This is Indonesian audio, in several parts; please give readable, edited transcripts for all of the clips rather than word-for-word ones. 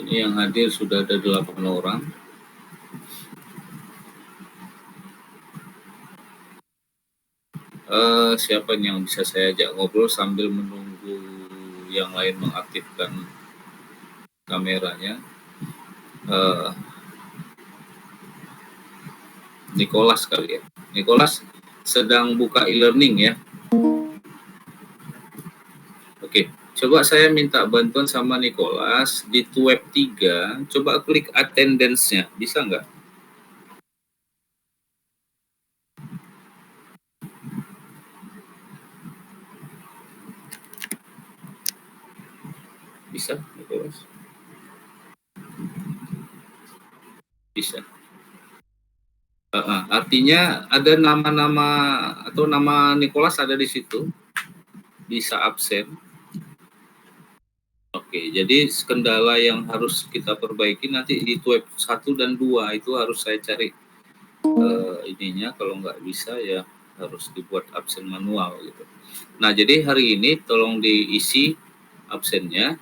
Yang hadir sudah ada 8 orang. Siapa yang bisa saya ajak ngobrol sambil menunggu yang lain mengaktifkan kameranya? Nicholas kali ya. Nicholas sedang buka e-learning ya. Oke, coba saya minta bantuan sama Nicholas di web 3, coba klik attendance-nya, bisa nggak? Bisa, Nicholas? Bisa. Artinya ada nama-nama atau nama Nicholas ada di situ, bisa absen. Oke, jadi kendala yang harus kita perbaiki nanti di web 1 dan 2 itu harus saya cari ininya, kalau nggak bisa ya harus dibuat absen manual gitu. Nah, jadi hari ini tolong diisi absennya,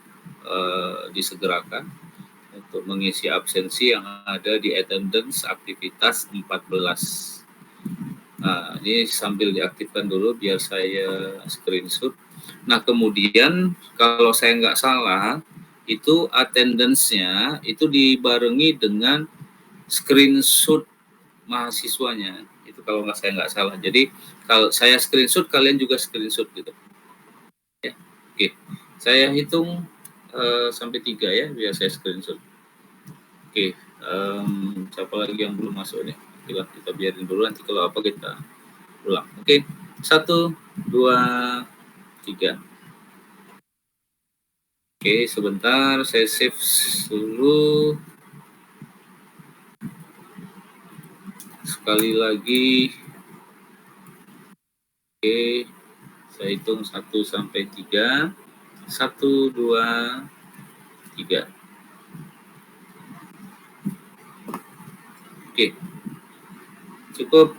disegerakan untuk mengisi absensi yang ada di attendance aktivitas 14. Nah, ini sambil diaktifkan dulu biar saya screenshot. Nah, kemudian kalau saya nggak salah, itu attendance-nya itu dibarengi dengan screenshot mahasiswanya. Itu kalau saya nggak salah. Jadi, kalau saya screenshot, kalian juga screenshot gitu. Ya, oke. Saya hitung sampai 3 ya, biar saya screenshot. Oke, siapa lagi yang belum masuk nih? Kita biarin dulu, nanti kalau apa kita ulang. Oke, 1, 2, 3. Oke, sebentar saya save dulu. Sekali lagi. Oke, saya hitung 1 sampai 3. 1, 2, 3. Oke, cukup.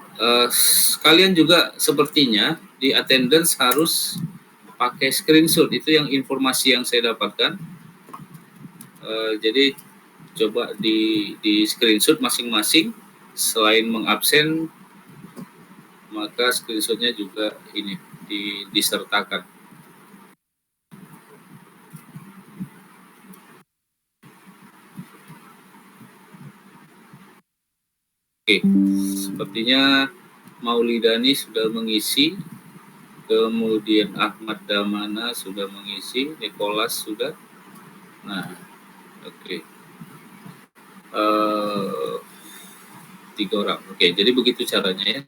Kalian juga sepertinya di attendance harus pakai screenshot, itu yang informasi yang saya dapatkan. Jadi coba di screenshot masing-masing, selain mengabsen maka screenshotnya juga ini disertakan. Oke, sepertinya Maulidani sudah mengisi, kemudian Ahmad Damana sudah mengisi, Nicholas sudah. Nah, oke. 3 orang. Oke, jadi begitu caranya ya.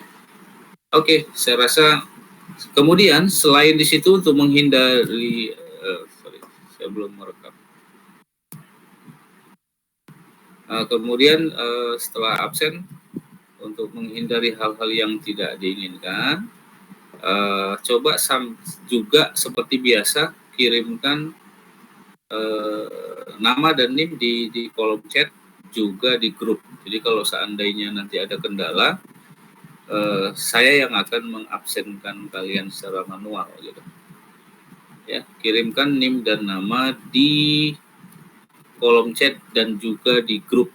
Oke, saya rasa kemudian selain di situ untuk menghindari sorry, saya belum merekam. Kemudian setelah absen, untuk menghindari hal-hal yang tidak diinginkan, coba juga seperti biasa kirimkan nama dan NIM di kolom chat, juga di grup. Jadi kalau seandainya nanti ada kendala, saya yang akan mengabsenkan kalian secara manual gitu. Ya, kirimkan NIM dan nama di kolom chat dan juga di grup.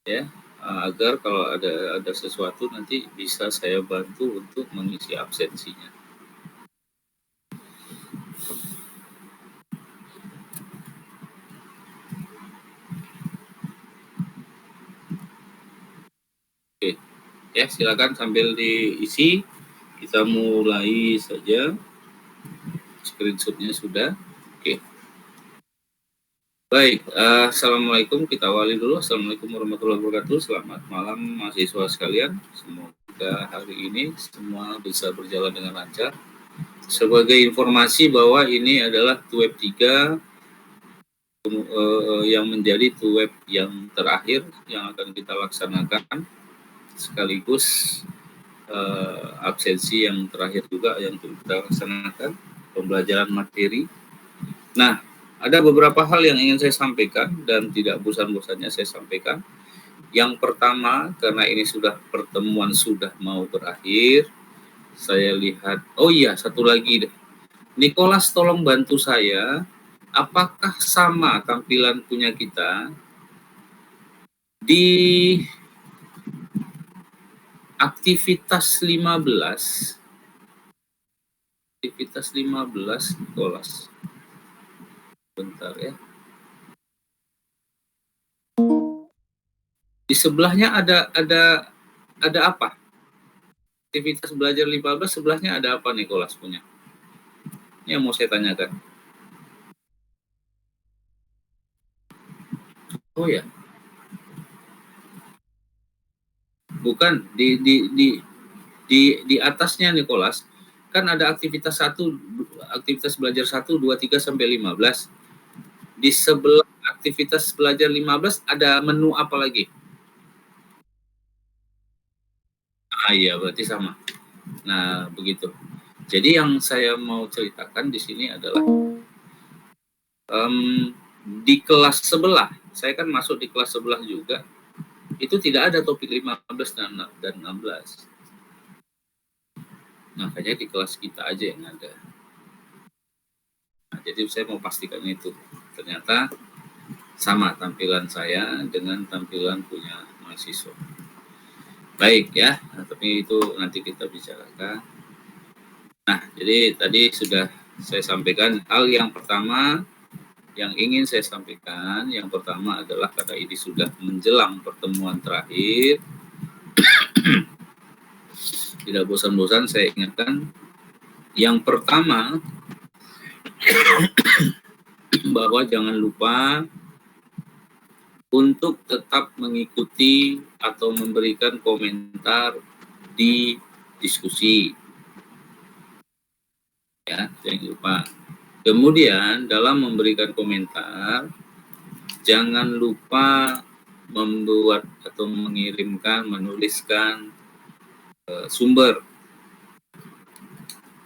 Ya, agar kalau ada sesuatu nanti bisa saya bantu untuk mengisi absensinya. Oke, ya silakan sambil diisi. Kita mulai saja. Screenshotnya sudah. Oke. Baik, assalamualaikum. Kita awali dulu. Assalamualaikum warahmatullahi wabarakatuh. Selamat malam mahasiswa sekalian. Semoga hari ini semua bisa berjalan dengan lancar. Sebagai informasi bahwa ini adalah web 3 yang menjadi web yang terakhir yang akan kita laksanakan, sekaligus absensi yang terakhir juga yang kita laksanakan, pembelajaran materi. Nah, ada beberapa hal yang ingin saya sampaikan dan tidak bosan-bosannya saya sampaikan. Yang pertama, karena ini sudah pertemuan sudah mau berakhir, saya lihat, oh iya, satu lagi deh. Nicholas, tolong bantu saya apakah sama tampilan punya kita di aktivitas 15 kelas. Bentar ya. Di sebelahnya ada apa? Aktivitas belajar 15 sebelahnya ada apa nih kelas punya? Ini yang mau saya tanyakan. Oh ya. Bukan di atasnya Nicholas, kan ada aktivitas aktivitas belajar 1, 2, 3 sampai 15. Di sebelah aktivitas belajar 15 ada menu apa lagi? Iya, berarti sama. Nah, begitu. Jadi yang saya mau ceritakan di sini adalah di kelas sebelah, saya kan masuk di kelas sebelah juga, itu tidak ada topik 15 dan 16. Makanya di kelas kita aja yang ada. Nah, jadi saya mau pastikan itu. Ternyata sama tampilan saya dengan tampilan punya mahasiswa. Baik ya, tapi itu nanti kita bicarakan. Nah, jadi tadi sudah saya sampaikan hal yang pertama yang ingin saya sampaikan. Yang pertama adalah karena ini sudah menjelang pertemuan terakhir. Tidak bosan-bosan saya ingatkan. Yang pertama, bahwa jangan lupa untuk tetap mengikuti atau memberikan komentar di diskusi. Ya, jangan lupa. Kemudian dalam memberikan komentar, jangan lupa membuat atau mengirimkan, menuliskan sumber.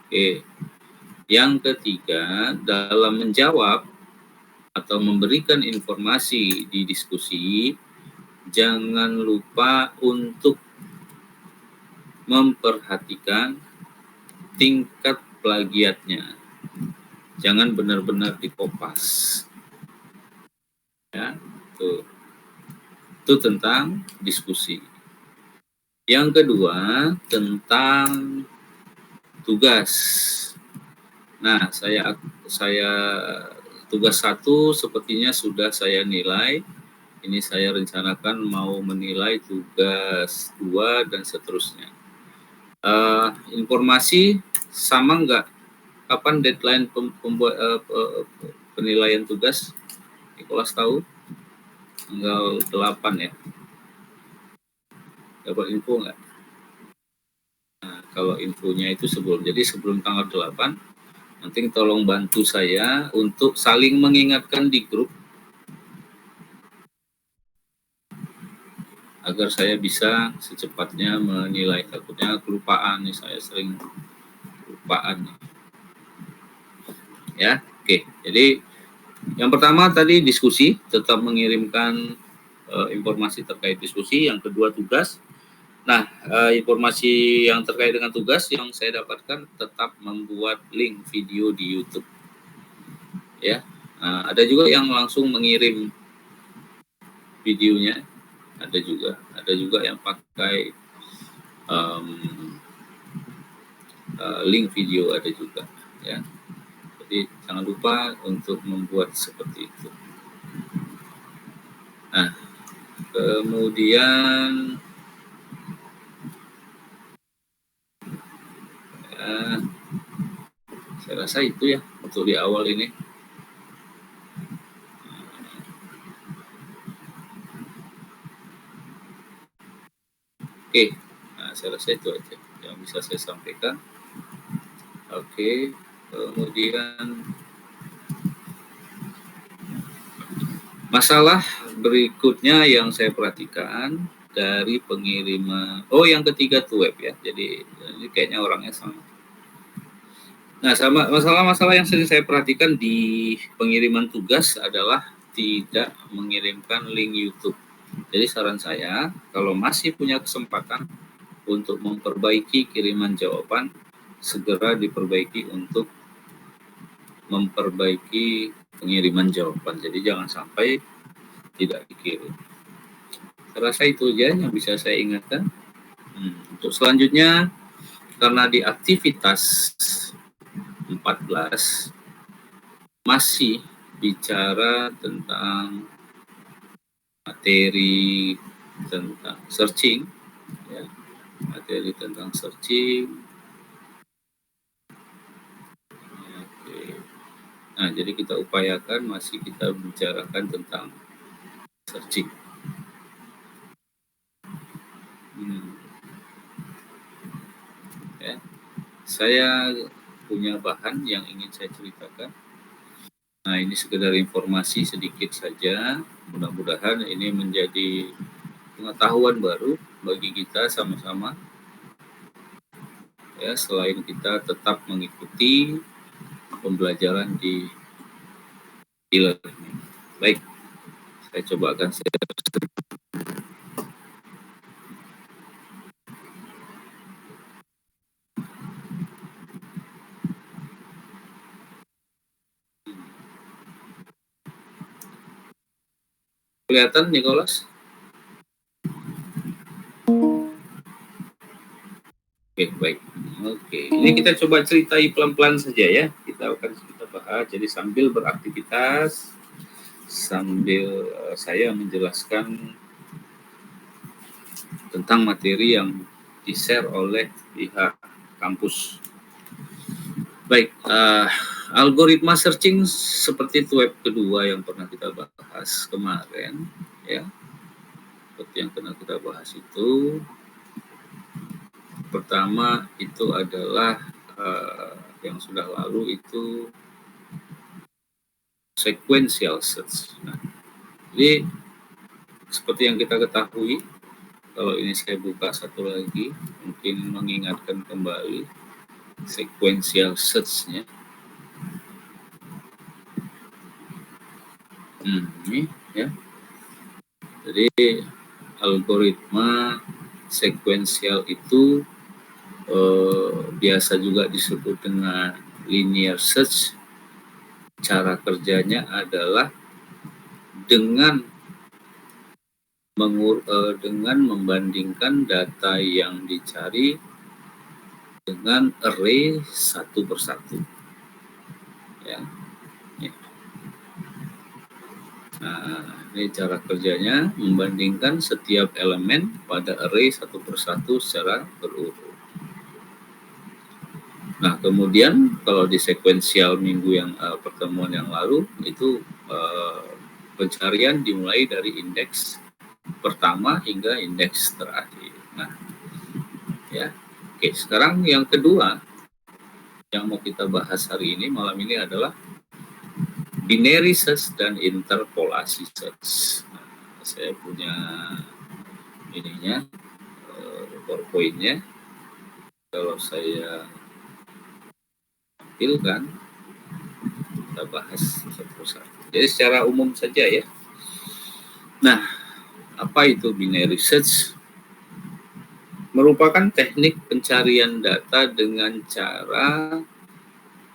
Oke. Yang ketiga, dalam menjawab atau memberikan informasi di diskusi, jangan lupa untuk memperhatikan tingkat plagiatnya. Jangan benar-benar dikopas. Ya, itu tentang diskusi. Yang kedua, tentang tugas. Nah, saya tugas 1 sepertinya sudah saya nilai. Ini saya rencanakan mau menilai tugas 2 dan seterusnya. Informasi sama nggak? Kapan deadline penilaian tugas? Nicholas tahu? Tanggal 8 ya. Dapat info nggak? Nah, kalau infonya itu sebelum tanggal 8, nanti tolong bantu saya untuk saling mengingatkan di grup agar saya bisa secepatnya menilai. Takutnya kelupaan nih, saya sering kelupaan nih. Ya, oke. Jadi yang pertama tadi diskusi, tetap mengirimkan informasi terkait diskusi. Yang kedua tugas. Nah, informasi yang terkait dengan tugas yang saya dapatkan tetap membuat link video di YouTube. Ya, ada juga yang langsung mengirim videonya, ada juga yang pakai link video, ada juga ya. Jadi jangan lupa untuk membuat seperti itu. Nah, kemudian saya rasa itu ya untuk di awal ini. Oke, nah, saya rasa itu aja yang bisa saya sampaikan. Oke, kemudian masalah berikutnya yang saya perhatikan dari pengiriman. Oh, yang ketiga tuh web ya. Jadi ini kayaknya orangnya sama. Nah, sama masalah-masalah yang sering saya perhatikan di pengiriman tugas adalah tidak mengirimkan link YouTube. Jadi saran saya, kalau masih punya kesempatan untuk memperbaiki kiriman jawaban, segera diperbaiki untuk memperbaiki pengiriman jawaban. Jadi jangan sampai tidak dikirim. Saya rasa itu aja yang bisa saya ingatkan. Untuk selanjutnya, karena di aktivitas 14 masih bicara tentang materi tentang searching, ya, materi tentang searching. Oke. Nah, jadi kita upayakan masih kita bicarakan tentang searching. Ya. Saya punya bahan yang ingin saya ceritakan. Nah, ini sekedar informasi sedikit saja. Mudah-mudahan ini menjadi pengetahuan baru bagi kita sama-sama. Ya, selain kita tetap mengikuti pembelajaran di e-learning. Baik, saya coba akan share. Kelihatan, Nicholas? Oke, baik. Oke, ini kita coba ceritai pelan-pelan saja ya. Kita bahas. Jadi sambil beraktivitas, sambil saya menjelaskan tentang materi yang di-share oleh pihak kampus. Baik, algoritma searching seperti web kedua yang pernah kita bahas kemarin, ya. Seperti yang pernah kita bahas itu, pertama itu adalah yang sudah lalu itu sequential search. Nah, jadi seperti yang kita ketahui, kalau ini saya buka satu lagi, mungkin mengingatkan kembali sequential search-nya. Ini ya. Jadi algoritma sequential itu biasa juga disebut dengan linear search. Cara kerjanya adalah dengan membandingkan data yang dicari dengan array satu persatu. Ya. Nah, ini cara kerjanya, membandingkan setiap elemen pada array satu persatu secara berurut. Nah, kemudian kalau di sekuensial minggu yang pertemuan yang lalu itu pencarian dimulai dari indeks pertama hingga indeks terakhir. Nah, ya. Oke, sekarang yang kedua yang mau kita bahas hari ini malam ini adalah binary search dan interpolasi search. Nah, saya punya ininya PowerPoint-nya. Kalau saya tampilkan, kita bahas satu-satu. Jadi secara umum saja ya. Nah, apa itu binary search? Merupakan teknik pencarian data dengan cara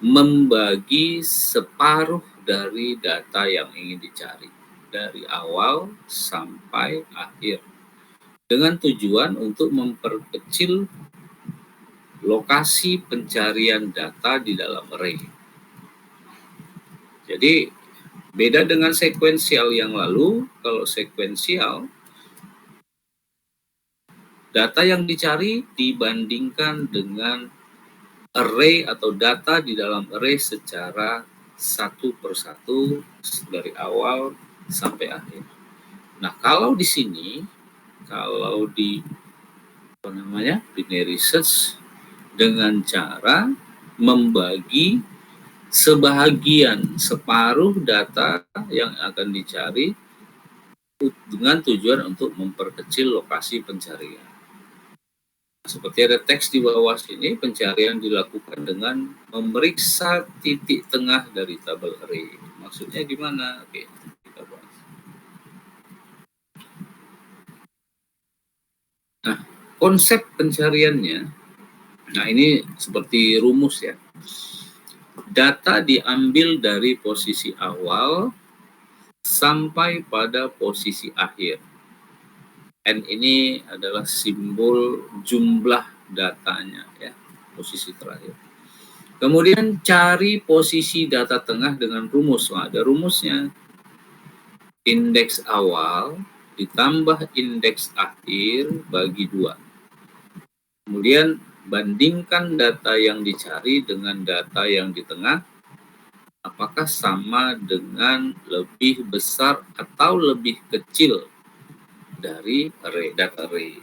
membagi separuh dari data yang ingin dicari dari awal sampai akhir dengan tujuan untuk memperkecil lokasi pencarian data di dalam array. Jadi beda dengan sekuensial yang lalu, kalau sekuensial data yang dicari dibandingkan dengan array atau data di dalam array secara satu persatu dari awal sampai akhir. Nah, kalau di sini, kalau di binary search dengan cara membagi separuh data yang akan dicari dengan tujuan untuk memperkecil lokasi pencarian. Seperti ada teks di bawah sini, pencarian dilakukan dengan memeriksa titik tengah dari tabel array. Maksudnya gimana? Oke, kita bahas. Nah, konsep pencariannya, nah ini seperti rumus ya. Data diambil dari posisi awal sampai pada posisi akhir. N ini adalah simbol jumlah datanya ya, posisi terakhir. Kemudian cari posisi data tengah dengan rumus. Nah, ada rumusnya. Indeks awal ditambah indeks akhir bagi 2. Kemudian bandingkan data yang dicari dengan data yang di tengah. Apakah sama dengan lebih besar atau lebih kecil dari data array.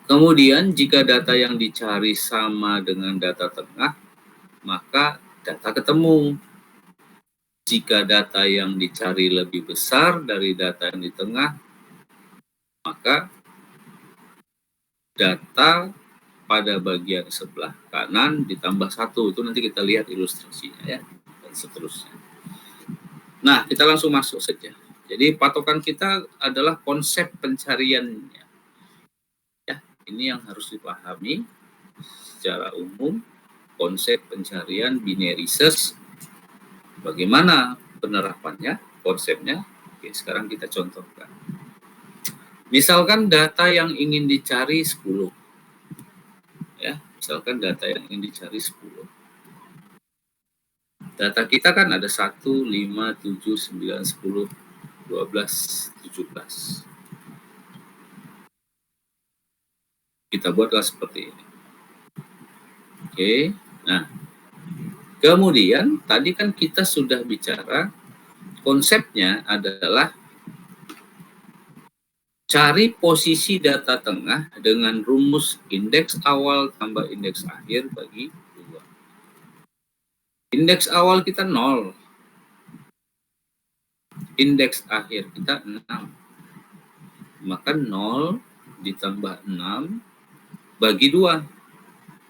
Kemudian jika data yang dicari sama dengan data tengah, maka data ketemu. Jika data yang dicari lebih besar dari data yang di tengah, maka data pada bagian sebelah kanan ditambah 1. Itu nanti kita lihat ilustrasinya ya, dan seterusnya. Nah, kita langsung masuk saja. Jadi patokan kita adalah konsep pencariannya. Ya, ini yang harus dipahami secara umum, konsep pencarian binary search. Bagaimana penerapannya, konsepnya? Oke, sekarang kita contohkan. Misalkan data yang ingin dicari 10. Ya, misalkan data yang ingin dicari 10. Data kita kan ada 1, 5, 7, 9, 10, 12, 17. Kita buatlah seperti ini. Oke, nah kemudian tadi kan kita sudah bicara konsepnya adalah cari posisi data tengah dengan rumus indeks awal tambah indeks akhir bagi 2. Indeks awal kita 0. Indeks akhir kita 6. Maka 0 ditambah 6 bagi 2.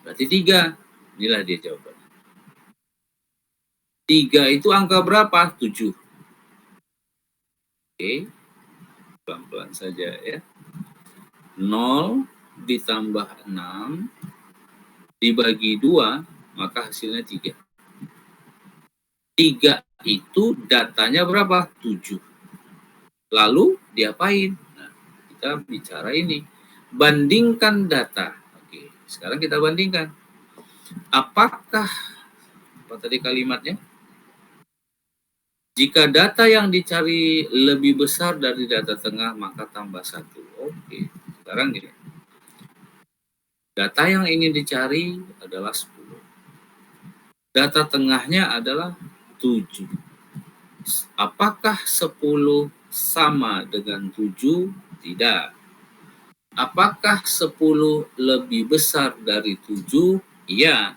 Berarti 3. Inilah dia jawabannya. 3 itu angka berapa? 7. Oke. Pelan-pelan saja ya. 0 ditambah 6 dibagi 2, maka hasilnya 3. 3 itu datanya berapa? 7. Lalu diapain? Nah, kita bicara ini. Bandingkan data. Oke, sekarang kita bandingkan. Apakah, apa tadi kalimatnya? Jika data yang dicari lebih besar dari data tengah, maka tambah 1. Oke, sekarang gini. Data yang ingin dicari adalah 10. Data tengahnya adalah 7. Apakah 10 sama dengan 7? Tidak. Apakah 10 lebih besar dari 7? Iya.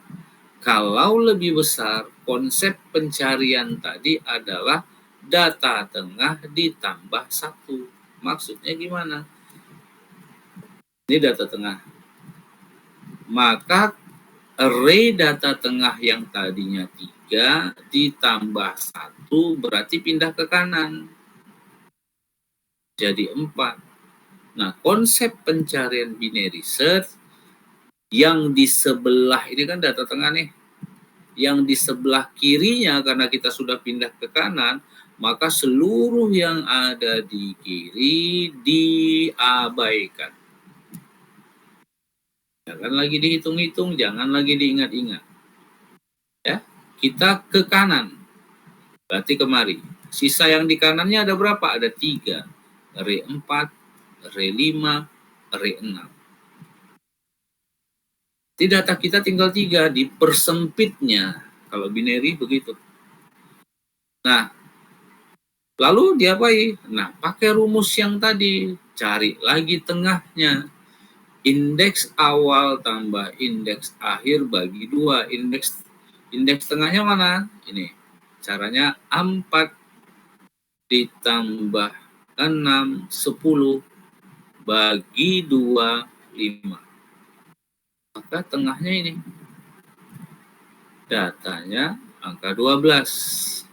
Kalau lebih besar, konsep pencarian tadi adalah data tengah ditambah 1. Maksudnya gimana? Ini data tengah. Maka array data tengah yang tadinya 3 ditambah 1 berarti pindah ke kanan. Jadi 4. Nah, konsep pencarian binary search yang di sebelah ini kan data tengah nih. Yang di sebelah kirinya karena kita sudah pindah ke kanan, maka seluruh yang ada di kiri diabaikan. Jangan lagi dihitung-hitung, jangan lagi diingat-ingat. Ya, kita ke kanan. Berarti kemari. Sisa yang di kanannya ada berapa? Ada 3. Array 4, array 5, array 6. Di data kita tinggal 3, dipersempitnya. Kalau binary begitu. Nah, lalu diapain? Nah, pakai rumus yang tadi. Cari lagi tengahnya. Indeks awal tambah indeks akhir bagi 2. Indeks tengahnya mana? Ini. Caranya 4 ditambah 6, 10 bagi 2, 5. Maka tengahnya ini. Datanya angka 12.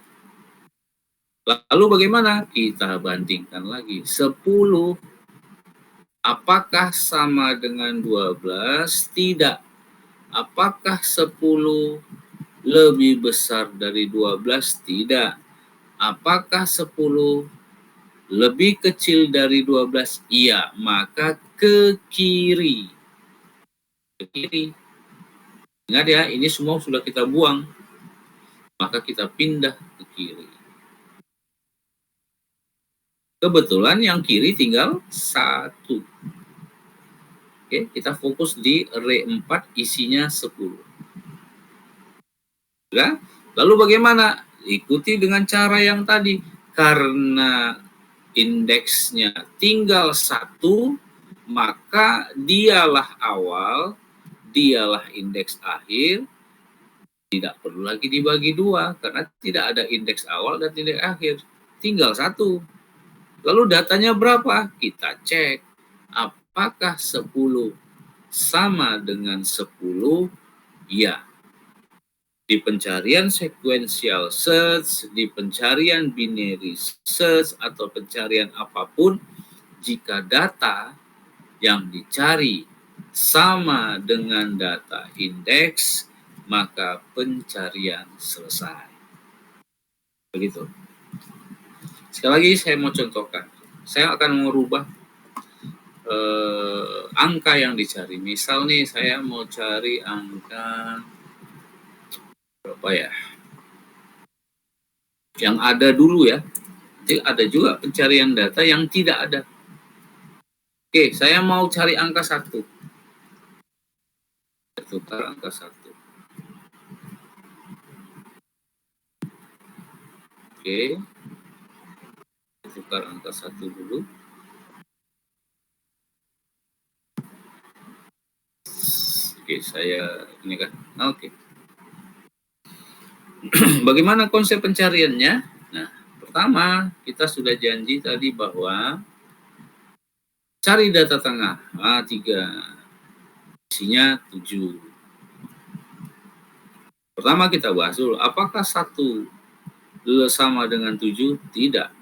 Lalu bagaimana? Kita bandingkan lagi. 10 apakah sama dengan 12? Tidak. Apakah 10 lebih besar dari 12? Tidak. Apakah 10 lebih kecil dari 12? Iya, maka ke kiri. Ke kiri. Ingat ya, ini semua sudah kita buang. Maka kita pindah ke kiri. Kebetulan yang kiri tinggal 1. Oke, kita fokus di array 4 isinya 10. Ya? Lalu bagaimana? Ikuti dengan cara yang tadi. Karena indeksnya tinggal 1, maka dialah awal, dialah indeks akhir, tidak perlu lagi dibagi 2 karena tidak ada indeks awal dan indeks akhir. Tinggal 1. Lalu datanya berapa? Kita cek. Apakah 10 sama dengan 10? Ya. Di pencarian sequential search, di pencarian binary search, atau pencarian apapun, jika data yang dicari sama dengan data indeks, maka pencarian selesai. Begitu. Sekali lagi saya mau contohkan. Saya akan merubah angka yang dicari. Misal nih saya mau cari angka berapa ya? Yang ada dulu ya. Jadi ada juga pencarian data yang tidak ada. Oke, saya mau cari angka 1. Tukar angka 1. Oke. Tukar angka 1 dulu. Oke, saya ini kan. Oke. Bagaimana konsep pencariannya? Nah, pertama kita sudah janji tadi bahwa cari data tengah A3, isinya 7. Pertama kita bahas dulu, apakah 1 sama dengan 7? Tidak.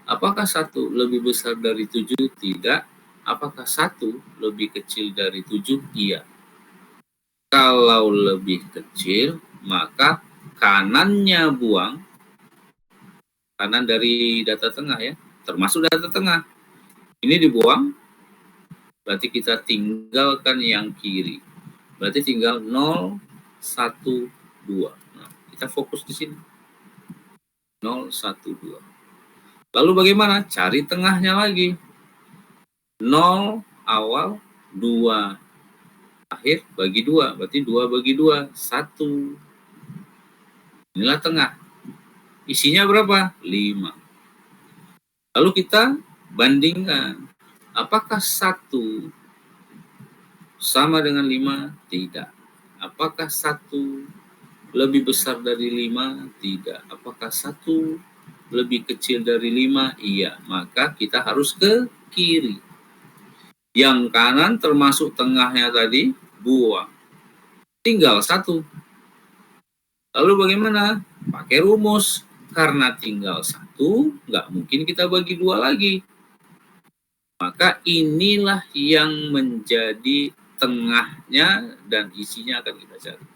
Apakah 1 lebih besar dari 7? Tidak. Apakah 1 lebih kecil dari 7? Iya. Kalau lebih kecil, maka kanannya buang, kanan dari data tengah ya, termasuk data tengah. Ini dibuang, berarti kita tinggalkan yang kiri. Berarti tinggal 0, 1, 2. Nah, kita fokus di sini. 0, 1, 2. Lalu bagaimana? Cari tengahnya lagi. 0 awal, 2 akhir, bagi 2. Berarti 2 bagi 2, 1. Inilah tengah. Isinya berapa? 5. Lalu kita bandingkan. Apakah 1 sama dengan 5? Tidak. Apakah 1 lebih besar dari 5? Tidak. Apakah 1 lebih kecil dari 5? Iya. Maka kita harus ke kiri. Yang kanan termasuk tengahnya tadi, buang. Tinggal 1. Lalu bagaimana? Pakai rumus. Karena tinggal 1, nggak mungkin kita bagi 2 lagi. Maka inilah yang menjadi tengahnya dan isinya akan kita cari.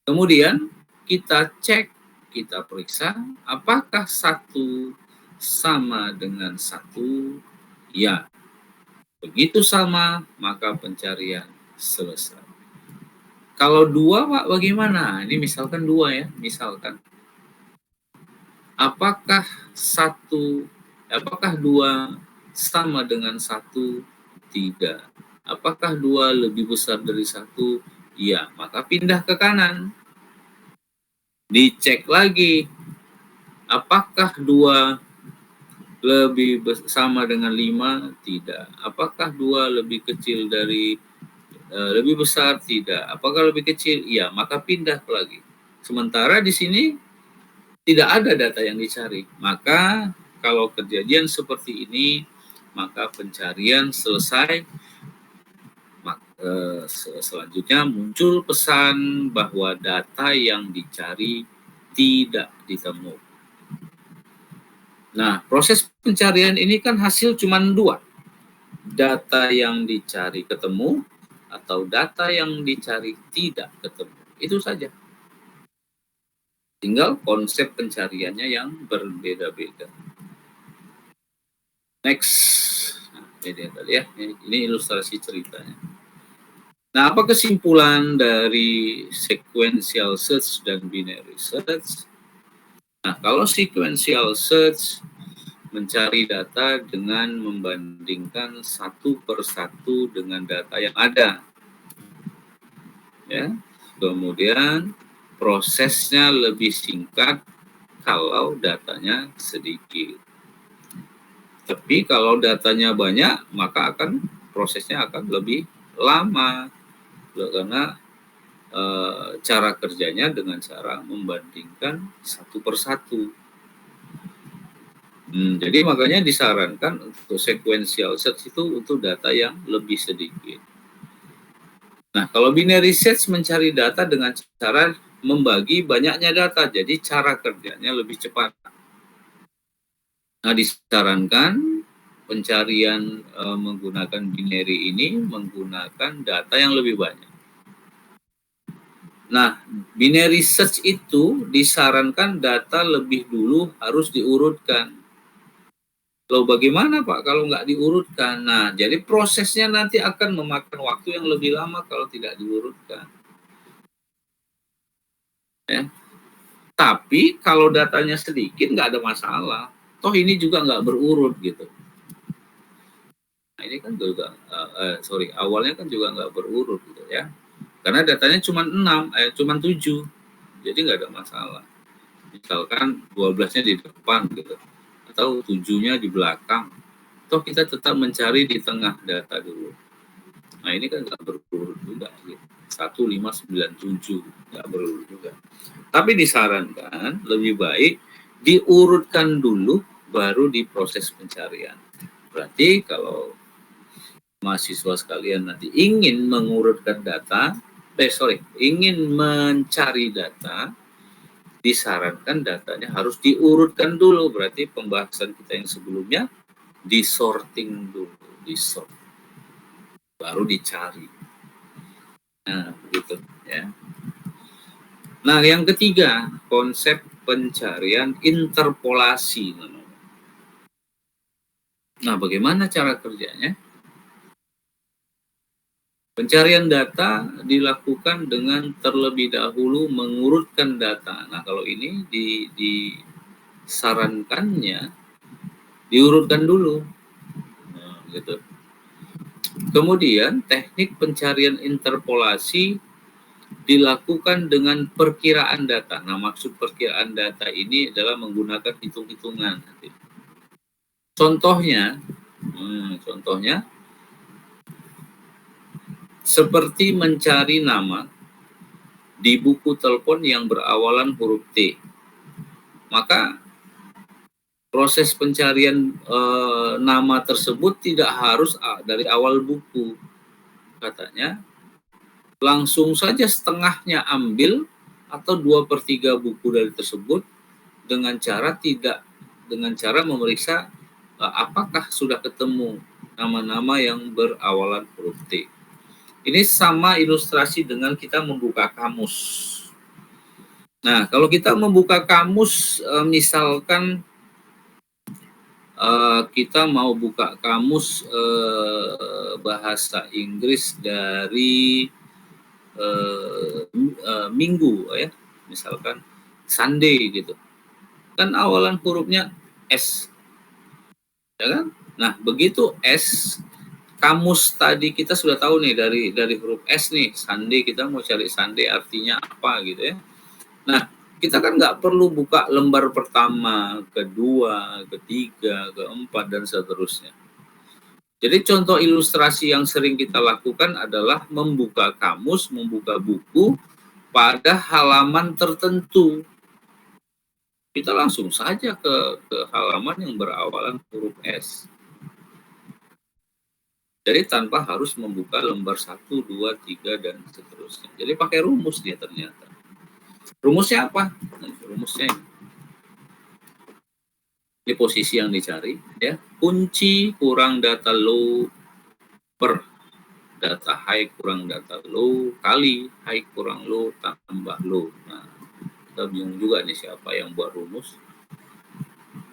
Kemudian kita cek, kita periksa apakah 1 sama dengan 1? Ya. Begitu sama, maka pencarian selesai. Kalau 2, Pak, bagaimana? Ini misalkan 2 ya, misalkan. Apakah 2 sama dengan 1? Tidak. Apakah 2 lebih besar dari 1? Iya, maka pindah ke kanan. Dicek lagi. Apakah 2 lebih sama dengan 5? Tidak. Apakah 2 lebih kecil dari lebih besar? Tidak. Apakah lebih kecil? Iya, maka pindah lagi. Sementara di sini tidak ada data yang dicari. Maka kalau kejadian seperti ini, maka pencarian selesai. Selanjutnya muncul pesan bahwa data yang dicari tidak ditemukan. Nah, proses pencarian ini kan hasil cuma 2. Data yang dicari ketemu atau data yang dicari tidak ketemu. Itu saja. Tinggal konsep pencariannya yang berbeda-beda. Next. Nah, ini tadi ya. Ini ilustrasi ceritanya. Nah, apa kesimpulan dari sequential search dan binary search? Nah, kalau sequential search mencari data dengan membandingkan satu per satu dengan data yang ada. Ya. Kemudian prosesnya lebih singkat kalau datanya sedikit. Tapi kalau datanya banyak, maka prosesnya akan lebih lama karena cara kerjanya dengan cara membandingkan satu per satu. Jadi makanya disarankan untuk sequential search itu untuk data yang lebih sedikit. Nah, kalau binary search mencari data dengan cara membagi banyaknya data, jadi cara kerjanya lebih cepat. Nah, disarankan pencarian menggunakan binary ini menggunakan data yang lebih banyak. Nah, binary search itu disarankan data lebih dulu harus diurutkan. Loh bagaimana Pak kalau nggak diurutkan? Nah, jadi prosesnya nanti akan memakan waktu yang lebih lama kalau tidak diurutkan. Ya. Tapi kalau datanya sedikit nggak ada masalah. Toh ini juga nggak berurut gitu. Nah, ini kan juga, awalnya kan juga nggak berurut gitu ya. Karena datanya cuma 7. Jadi nggak ada masalah. Misalkan 12-nya di depan gitu. Atau 7-nya di belakang. Toh kita tetap mencari di tengah data dulu. Nah ini kan nggak berurut juga gitu. 1597 nggak berurut juga. Tapi disarankan lebih baik diurutkan dulu baru diproses pencarian. Berarti kalau mahasiswa sekalian nanti ingin mengurutkan data, ingin mencari data, disarankan datanya harus diurutkan dulu. Berarti pembahasan kita yang sebelumnya disorting dulu, disort, baru dicari. Nah, begitu ya. Nah, yang ketiga, konsep pencarian interpolasi namanya. Nah, bagaimana cara kerjanya? Pencarian data dilakukan dengan terlebih dahulu mengurutkan data. Nah, kalau ini disarankannya diurutkan dulu. Nah, gitu. Kemudian, teknik pencarian interpolasi dilakukan dengan perkiraan data. Nah, maksud perkiraan data ini adalah menggunakan hitung-hitungan. Contohnya, seperti mencari nama di buku telepon yang berawalan huruf T. Maka proses pencarian nama tersebut tidak harus dari awal buku. Katanya, langsung saja setengahnya ambil atau 2/3 buku dari tersebut dengan cara memeriksa apakah sudah ketemu nama-nama yang berawalan huruf T. Ini sama ilustrasi dengan kita membuka kamus. Nah, kalau kita membuka kamus, misalkan kita mau buka kamus bahasa Inggris dari minggu ya, misalkan Sunday gitu. Kan awalan hurufnya S. Ya kan? Nah, begitu S, kamus tadi kita sudah tahu nih dari huruf S nih, Sunday, kita mau cari Sunday artinya apa gitu ya. Nah, kita kan nggak perlu buka lembar pertama, kedua, ketiga, keempat, dan seterusnya. Jadi contoh ilustrasi yang sering kita lakukan adalah membuka kamus, membuka buku pada halaman tertentu. Kita langsung saja ke halaman yang berawalan huruf S. Jadi tanpa harus membuka lembar 1, 2, 3, dan seterusnya. Jadi pakai rumus dia ternyata. Rumusnya apa? Nah, rumusnya ini posisi yang dicari. Ya. Kunci kurang data low per data high kurang data low kali high kurang low tambah low. Nah, kita bingung juga nih siapa yang buat rumus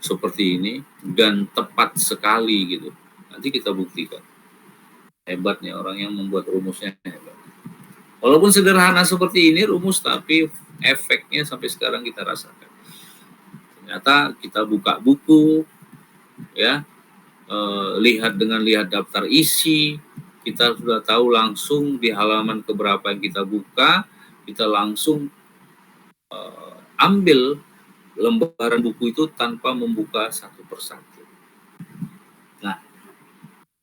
seperti ini dan tepat sekali gitu. Nanti kita buktikan. Hebatnya orang yang membuat rumusnya hebat. Walaupun sederhana seperti ini rumus, tapi efeknya sampai sekarang kita rasakan. Ternyata kita buka buku, ya, lihat daftar isi, kita sudah tahu langsung di halaman keberapa yang kita buka, kita langsung ambil lembaran buku itu tanpa membuka satu persatu. Nah,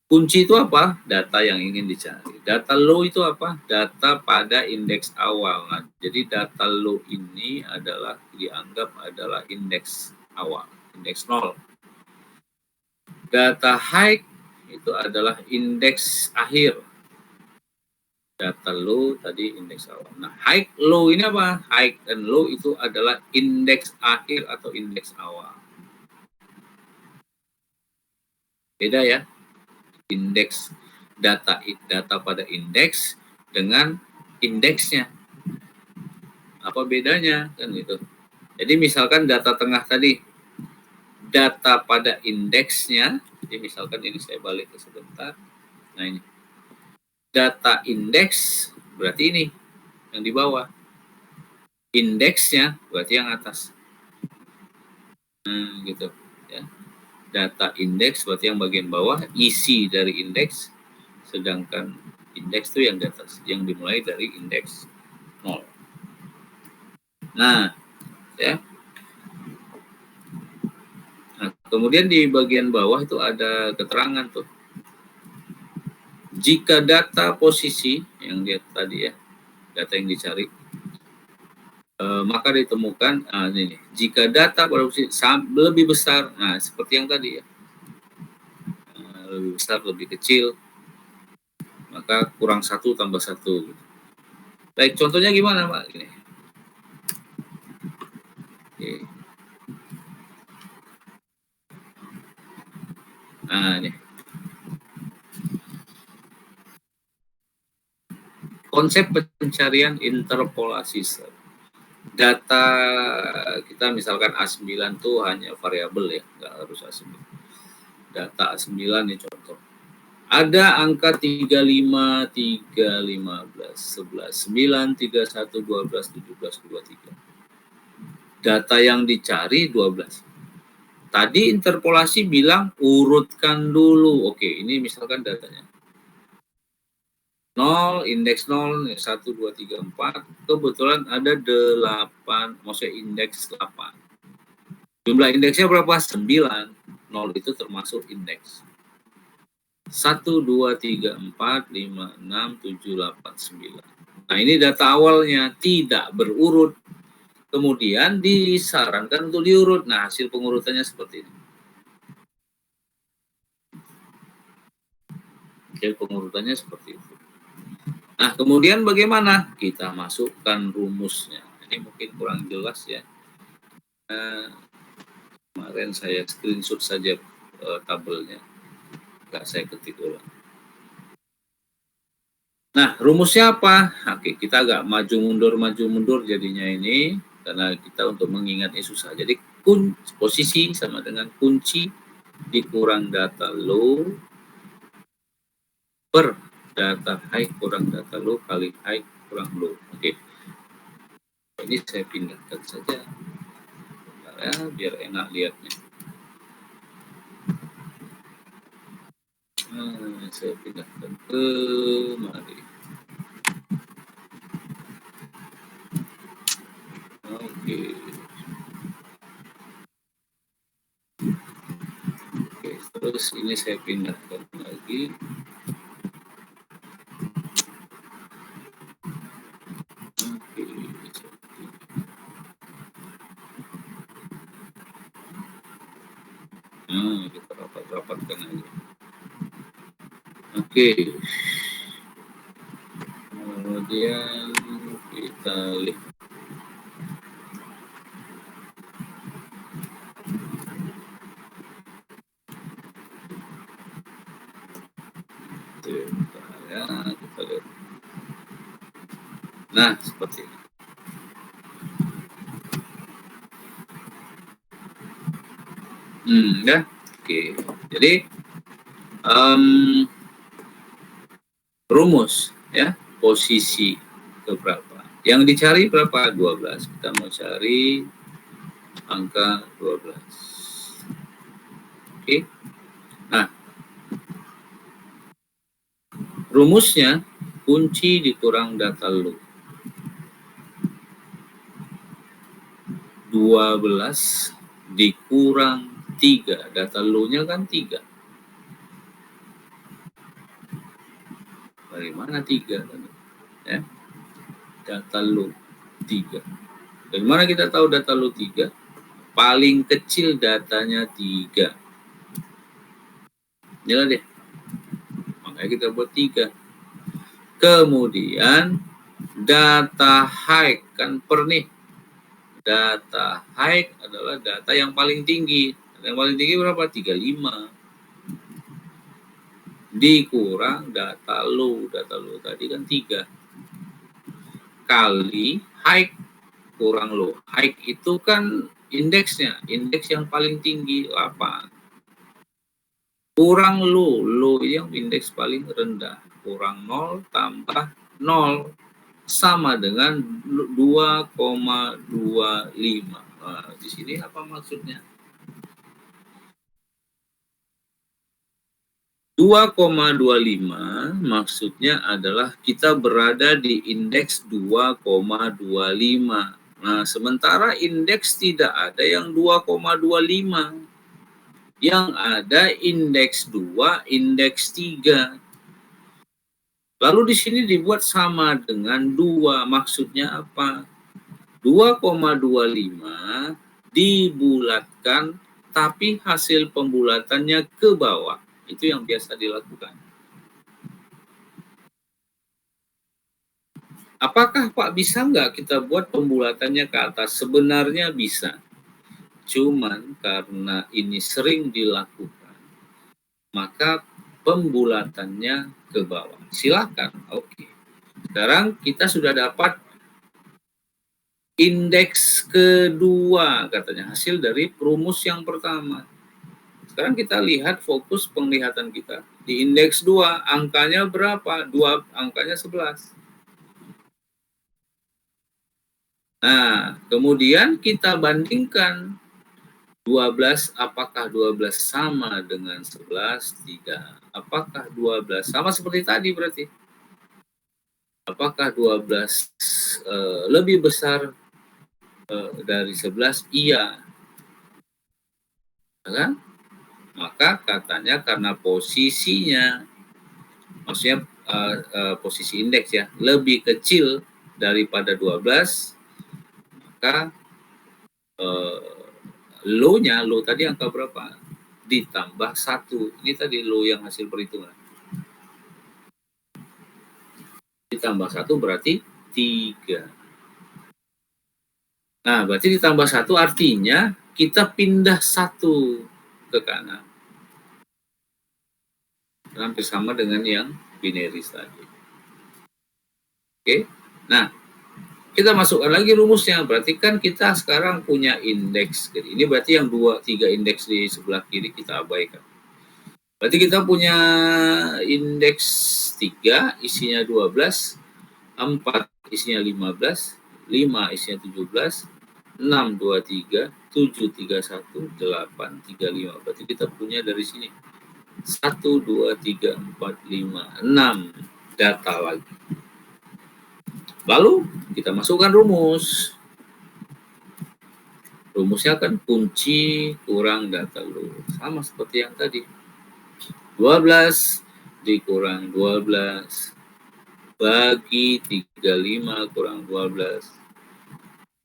kunci itu apa? Data yang ingin dicari. Data low itu apa? Data pada indeks awal. Nah, jadi data low ini adalah dianggap adalah indeks awal, indeks 0. Data high itu adalah indeks akhir. Data low tadi indeks awal. Nah, high low ini apa? High dan low itu adalah indeks akhir atau indeks awal. Beda ya. Indeks data pada indeks dengan indeksnya. Apa bedanya kan itu? Jadi misalkan data tengah tadi, data pada indeksnya, jadi misalkan ini saya balik ke sebentar. Nah ini. Data indeks berarti ini yang di bawah. Indeksnya berarti yang atas. Nah, gitu ya. Data indeks berarti yang bagian bawah, isi dari indeks, sedangkan indeks itu yang di atas, yang dimulai dari indeks 0. Nah, ya. Nah, kemudian di bagian bawah itu ada keterangan tuh. Jika data posisi yang dia tadi ya, data yang dicari, maka ditemukan ini, jika data pada posisi lebih besar, nah seperti yang tadi ya, lebih besar, lebih kecil, maka kurang 1 tambah 1. Baik, contohnya gimana Pak? Ini. Oke. Nah ini. Konsep pencarian interpolasi. Data kita misalkan A9 tuh hanya variabel ya, nggak harus A9. Data A9 nih contoh. Ada angka 35, 3, 15, 11, 9, 31, 12, 17, 23. Data yang dicari 12. Tadi interpolasi bilang urutkan dulu. Oke, ini misalkan datanya. 0, indeks 0, 1, 2, 3, 4. Kebetulan ada 8, maksudnya indeks 8. Jumlah indeksnya berapa? 9. 0 itu termasuk indeks. 1, 2, 3, 4, 5, 6, 7, 8, 9. Nah, ini data awalnya tidak berurut. Kemudian disarankan untuk diurut. Nah, hasil pengurutannya seperti ini. Hasil pengurutannya seperti itu. Nah, kemudian bagaimana? Kita masukkan rumusnya. Ini mungkin kurang jelas ya. Kemarin saya screenshot saja tabelnya. Nggak saya ketik ulang. Nah, rumusnya apa? Oke, kita agak maju mundur jadinya ini. Karena kita untuk mengingatnya susah. Jadi, posisi sama dengan kunci dikurang data low per data high kurang data low kali high kurang low. Oke. Ini saya pindahkan saja. Ya, biar enak lihatnya. Nah, saya pindahkan ke mari. Oke. Oke, terus ini saya pindahkan lagi. Oke. Nah, kita rapatkan aja. Oke. Kemudian kita lihat. Ya, kita lihat. Nah, seperti ini. Ya. Oke. Jadi rumus ya, posisi ke berapa. Yang dicari berapa? 12. Kita mau cari angka 12. Oke. Nah, rumusnya kunci dikurang data loop. 12 dikurang 3. Data low-nya kan 3. Dari mana 3? Ya. Data low 3. Dari mana kita tahu data low 3? Paling kecil datanya 3. Jelas deh. Makanya kita buat 3. Kemudian data high kan per nih. Data high adalah data yang paling tinggi. Yang paling tinggi berapa? 35. Dikurang data low. Data low tadi kan 3. Kali high kurang low. High itu kan indeksnya. Indeks yang paling tinggi 8. Kurang low. Low yang indeks paling rendah. Kurang 0 tambah 0. Sama dengan 2,25. Nah, di sini apa maksudnya? 2,25 maksudnya adalah kita berada di indeks 2,25. Nah, sementara indeks tidak ada yang 2,25. Yang ada indeks 2, indeks 3. Lalu di sini dibuat sama dengan 2. Maksudnya apa? 2,25 dibulatkan tapi hasil pembulatannya ke bawah. Itu yang biasa dilakukan. Apakah Pak bisa nggak kita buat pembulatannya ke atas? Sebenarnya bisa. Cuman karena ini sering dilakukan, maka pembulatannya ke bawah. Silakan. Oke. Sekarang kita sudah dapat indeks kedua katanya, hasil dari rumus yang pertama. Sekarang kita lihat fokus penglihatan kita. Di indeks 2, angkanya berapa? 2, angkanya 11. Nah, kemudian kita bandingkan 12, apakah 12 sama dengan 11? Tidak. Apakah 12 sama seperti tadi berarti? Apakah 12 lebih besar dari 11? Iya. Kan? Maka katanya karena posisinya, maksudnya posisi indeks ya, lebih kecil daripada 12, maka low-nya, low tadi angka berapa? Ditambah 1. Ini tadi low yang hasil perhitungan. Ditambah 1 berarti 3. Nah, berarti ditambah 1 artinya kita pindah 1 ke kanan. Hampir sama dengan yang binaris tadi. Oke. Nah, kita masukkan lagi rumusnya. Berarti kan kita sekarang punya indeks. Jadi ini berarti yang 2, 3 indeks di sebelah kiri kita abaikan. Berarti kita punya indeks 3 isinya 12, 4 isinya 15, 5 isinya 17, 6, 23, 7, 31, 8, 35. Berarti kita punya dari sini 1, 2, 3, 4, 5, 6 data lagi. Lalu kita masukkan rumus. Rumusnya kan kunci kurang data low. Sama seperti yang tadi. 12 dikurang 12 bagi 35 kurang 12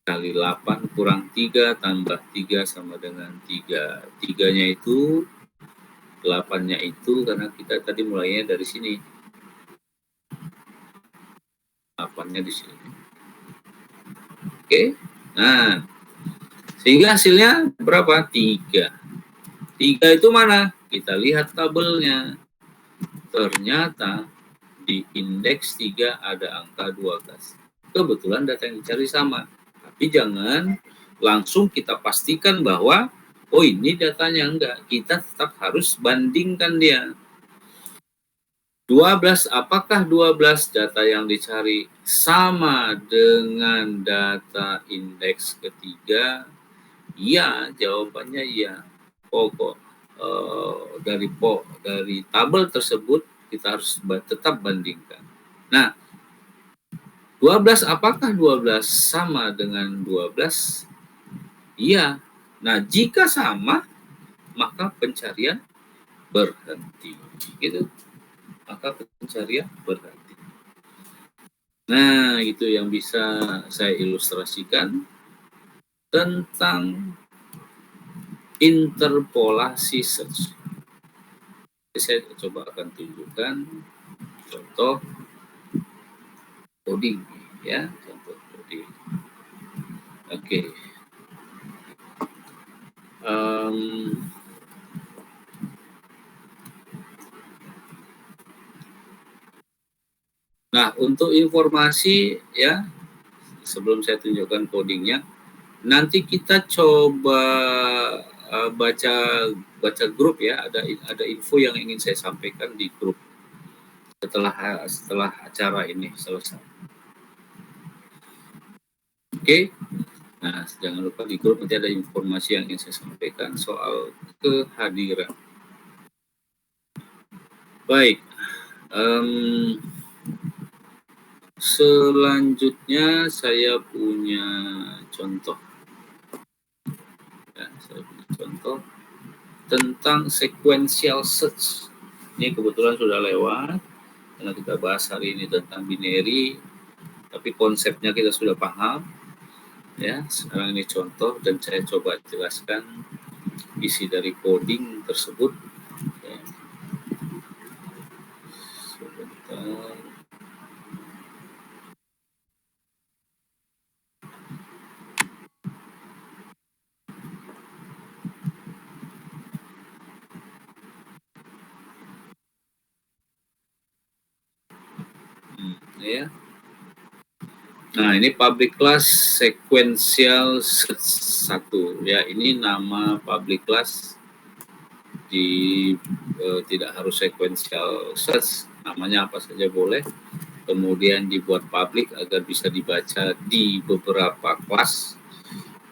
kali 8 kurang 3 tambah 3 sama dengan 3. 3-nya itu, 8-nya itu karena kita tadi mulainya dari sini. 8-nya di sini. Oke. Nah, sehingga hasilnya berapa? 3. 3 itu mana? Kita lihat tabelnya. Ternyata di indeks 3 ada angka 12. Kebetulan data yang dicari sama. Tapi jangan langsung kita pastikan bahwa oh ini datanya, enggak. Kita tetap harus bandingkan dia. 12, apakah 12 data yang dicari sama dengan data indeks ketiga? Iya, jawabannya iya. Pokok dari tabel tersebut kita harus tetap bandingkan. Nah, 12, apakah 12 sama dengan 12? Iya. Nah, jika sama, maka pencarian berhenti. Gitu. Maka pencarian berhenti. Nah, itu yang bisa saya ilustrasikan tentang interpolasi search. Saya coba akan tunjukkan contoh coding, ya, contoh coding. Oke. Nah, untuk informasi, ya, sebelum saya tunjukkan codingnya, nanti kita coba baca grup, ya. Ada info yang ingin saya sampaikan di grup setelah acara ini selesai. Oke. Nah, jangan lupa di grup nanti ada informasi yang ingin saya sampaikan soal kehadiran. Baik. Selanjutnya saya punya contoh. Ya, saya punya contoh tentang sequential search. Ini kebetulan sudah lewat karena kita bahas hari ini tentang binary, tapi konsepnya kita sudah paham. Ya, sekarang ini contoh dan saya coba jelaskan isi dari coding tersebut. Ya. Sebentar. Ya. Nah, ini public class sequential search 1. Ya, ini nama public class tidak harus sequential search, namanya apa saja boleh. Kemudian dibuat public agar bisa dibaca di beberapa kelas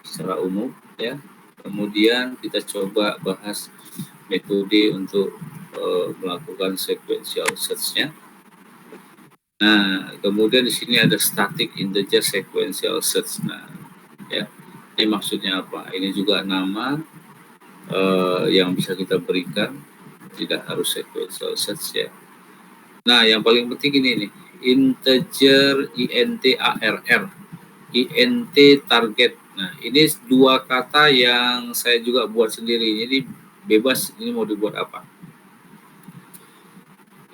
secara umum, ya. Kemudian kita coba bahas metode untuk melakukan sequential search-nya. Nah, kemudian di sini ada static integer sequential search. Nah, ya, ini maksudnya apa? Ini juga nama yang bisa kita berikan, tidak harus sequential search, ya. Nah, yang paling penting ini nih, integer INTARR, INT target. Nah, ini dua kata yang saya juga buat sendiri. Jadi bebas ini mau dibuat apa.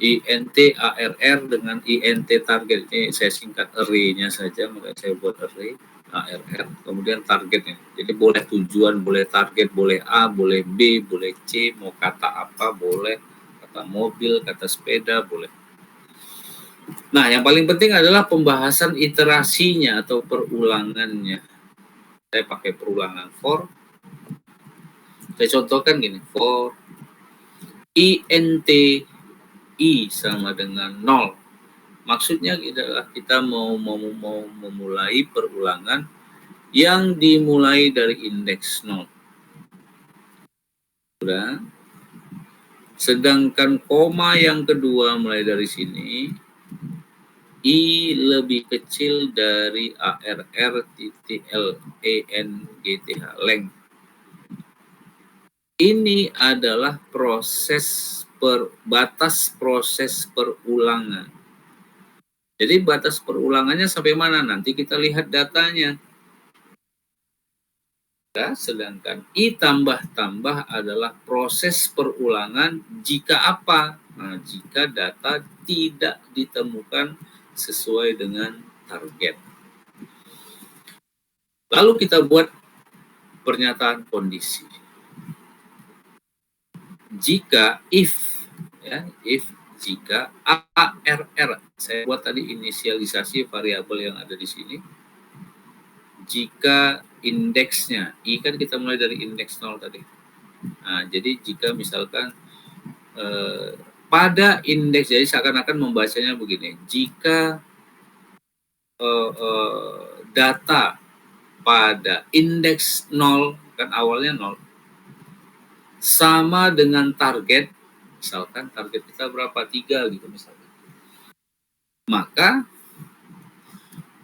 INTARR dengan INT target, ini saya singkat array-nya saja, maka saya buat array ARR, kemudian targetnya. Jadi boleh tujuan, boleh target, boleh A, boleh B, boleh C, mau kata apa boleh, kata mobil, kata sepeda boleh. Nah, yang paling penting adalah pembahasan iterasinya atau perulangannya. Saya pakai perulangan for. Saya contohkan gini, for INT I sama dengan 0. Maksudnya adalah kita mau memulai perulangan yang dimulai dari indeks 0. Sudah. Sedangkan koma yang kedua mulai dari sini, I lebih kecil dari ARR titik LENGTH, length. Ini adalah batas proses perulangan. Jadi batas perulangannya sampai mana? Nanti kita lihat datanya. Sedangkan I tambah adalah proses perulangan jika apa? Nah, jika data tidak ditemukan sesuai dengan target. Lalu kita buat pernyataan kondisi. Jika jika ARR, saya buat tadi inisialisasi variabel yang ada di sini. Jika indeksnya. I kan kita mulai dari indeks 0 tadi. Nah, jadi jika misalkan pada indeks, jadi seakan-akan membacanya begini, jika data pada indeks 0, kan awalnya 0, sama dengan target, misalkan target kita berapa, 3 gitu misalkan, maka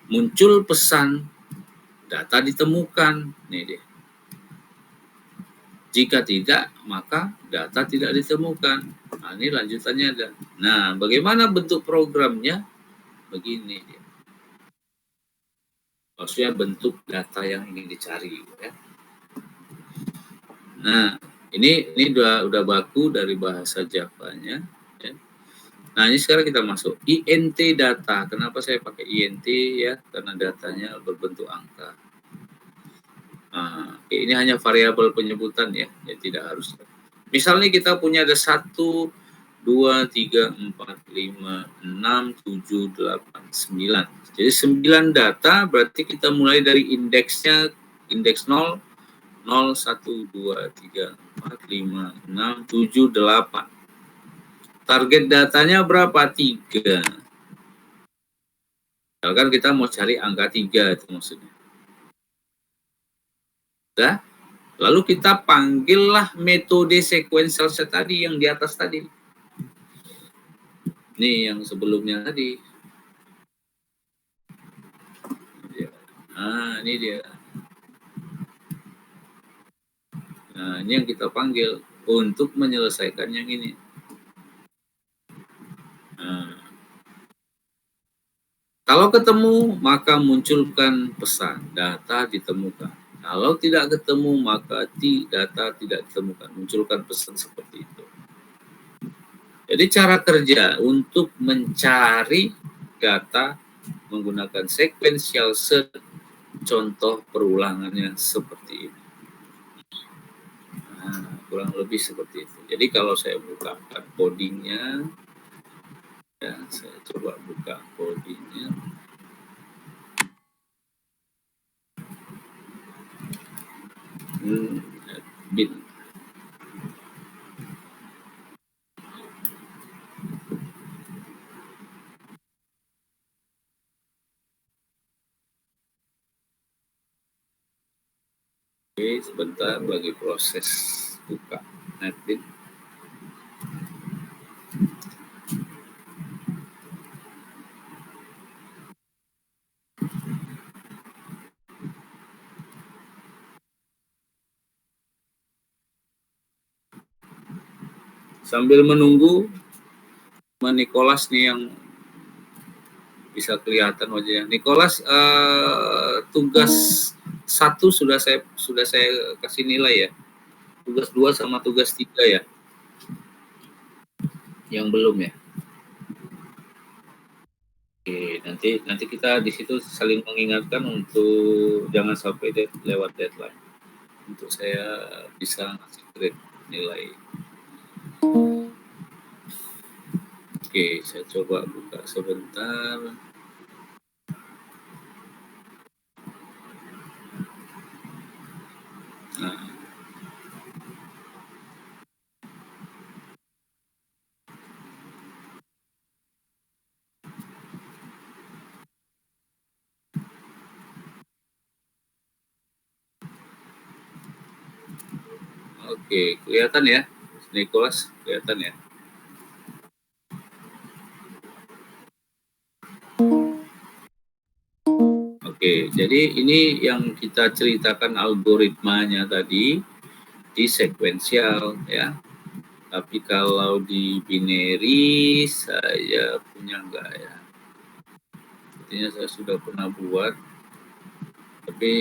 muncul pesan data ditemukan, nih dia. Jika tidak, maka data tidak ditemukan. Nah, ini lanjutannya ada. Nah, bagaimana bentuk programnya? Begini dia. Maksudnya bentuk data yang ingin dicari, ya. Nah, ini udah baku dari bahasa Javanya, ya. Nah, ini sekarang kita masuk int data. Kenapa saya pakai int, ya? Karena datanya berbentuk angka. Nah, ini hanya variabel penyebutan, ya, tidak harus. Misalnya kita punya ada 1, 2, 3, 4, 5, 6, 7, 8, 9. Jadi 9 data, berarti kita mulai dari indeksnya, indeks 0, 0, 1, 2, 3, 4, 5, 6, 7, 8. Target datanya berapa? 3. Misalkan kita mau cari angka 3, itu maksudnya. Udah? Lalu kita panggillah metode sequential set tadi yang di atas tadi. Nih yang sebelumnya tadi. Nah, ini dia. Nah, ini yang kita panggil untuk menyelesaikan yang ini. Nah, kalau ketemu, maka munculkan pesan, data ditemukan. Kalau tidak ketemu, maka data tidak ditemukan. Munculkan pesan seperti itu. Jadi cara kerja untuk mencari data menggunakan sequential search, contoh perulangannya seperti ini. Nah, kurang lebih seperti itu. Jadi kalau saya bukakan codingnya, ya, saya coba buka codingnya. Bin. Oke, sebentar lagi proses buka NetBeans. Sambil menunggu, Nicholas nih yang bisa kelihatan wajahnya. Nicholas, tugas 1 sudah saya kasih nilai, ya. Tugas 2 sama tugas 3, ya. Yang belum, ya. Oke, nanti kita di situ saling mengingatkan untuk jangan sampai lewat deadline. Untuk saya bisa ngasih grade nilai. Oke, saya coba buka sebentar. Nah. Oke, kelihatan ya, Nicholas, kelihatan ya. Oke, jadi ini yang kita ceritakan algoritmanya tadi di sekuensial, ya. Tapi kalau di binary saya punya enggak, ya. Artinya saya sudah pernah buat, tapi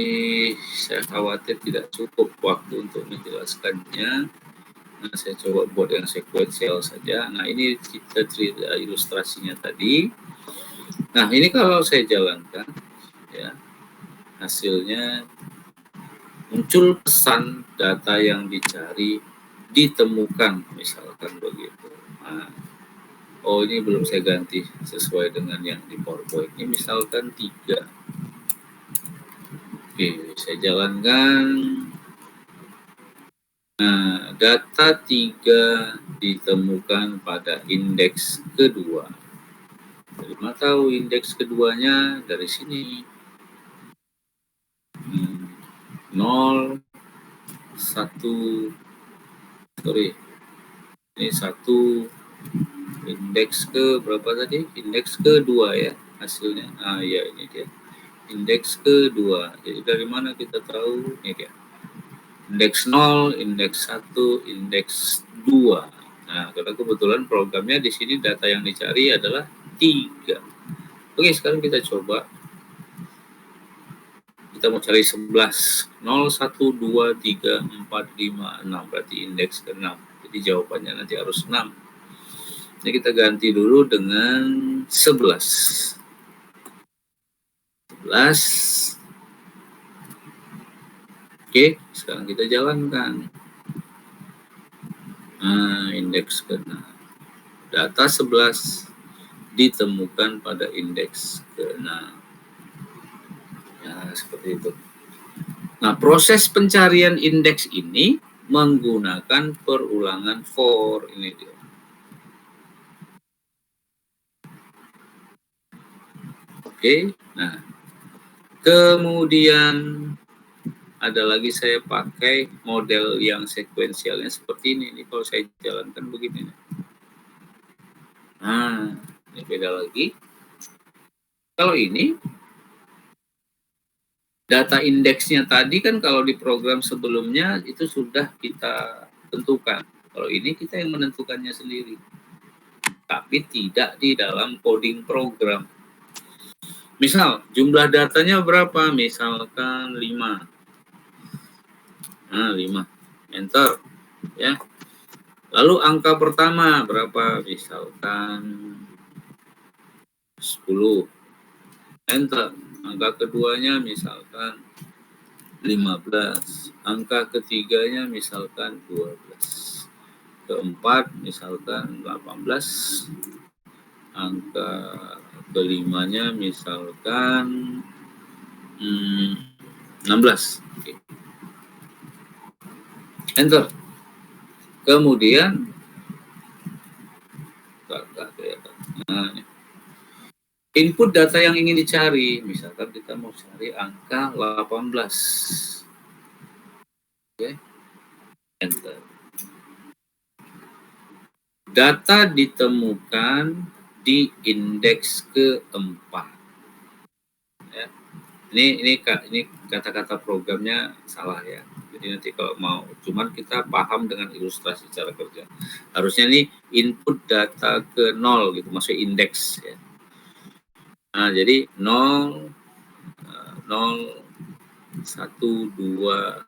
saya khawatir tidak cukup waktu untuk menjelaskannya. Nah, saya coba buat yang sekuensial saja. Nah, ini kita cerita ilustrasinya tadi. Nah, ini kalau saya jalankan, ya, hasilnya muncul pesan data yang dicari ditemukan, misalkan begitu. Nah, oh, ini belum saya ganti sesuai dengan yang di PowerPoint. Ini misalkan 3. Oke, saya jalankan. Nah, data 3 ditemukan pada indeks kedua. Dari mana tahu indeks keduanya? Dari sini. 0, 1, sorry, ini 1, indeks ke berapa tadi? Indeks kedua ya hasilnya. Ah ya, ini dia. Indeks kedua. Jadi dari mana kita tahu? Ini dia. Indeks 0, indeks 1, indeks 2. Nah, karena kebetulan programnya di sini data yang dicari adalah 3. Oke, sekarang kita coba. Kita mau cari 11. 0, 1, 2, 3, 4, 5, 6. Berarti indeks ke-6. Jadi jawabannya nanti harus 6. Jadi kita ganti dulu dengan 11. 11. Oke, sekarang kita jalankan. Nah, indeks ke-6. Data 11 ditemukan pada indeks ke-6. Ya, seperti itu. Nah, proses pencarian indeks ini menggunakan perulangan for. Ini dia. Oke, nah kemudian ada lagi saya pakai model yang sekuensialnya seperti ini. Ini kalau saya jalankan begini. Nah, ini beda lagi. Kalau ini data indeksnya tadi kan kalau di program sebelumnya itu sudah kita tentukan. Kalau ini kita yang menentukannya sendiri. Tapi tidak di dalam coding program. Misal jumlah datanya berapa? Misalkan 5. Nah, 5. Enter ya. Lalu angka pertama berapa? Misalkan 10. Enter. Angka keduanya misalkan 15. Angka ketiganya misalkan 12. Keempat misalkan 18. Angka kelimanya misalkan 16. Oke. Enter. Kemudian nah, input data yang ingin dicari, misalkan kita mau cari angka 18. Oke. Enter. Data ditemukan di indeks keempat. Ya. Ini kata-kata programnya salah ya. Jadi nanti kalau mau, cuman kita paham dengan ilustrasi cara kerja. Harusnya ini input data ke 0 gitu, maksudnya indeks ya. Nah, jadi 0, 0, 1, 2,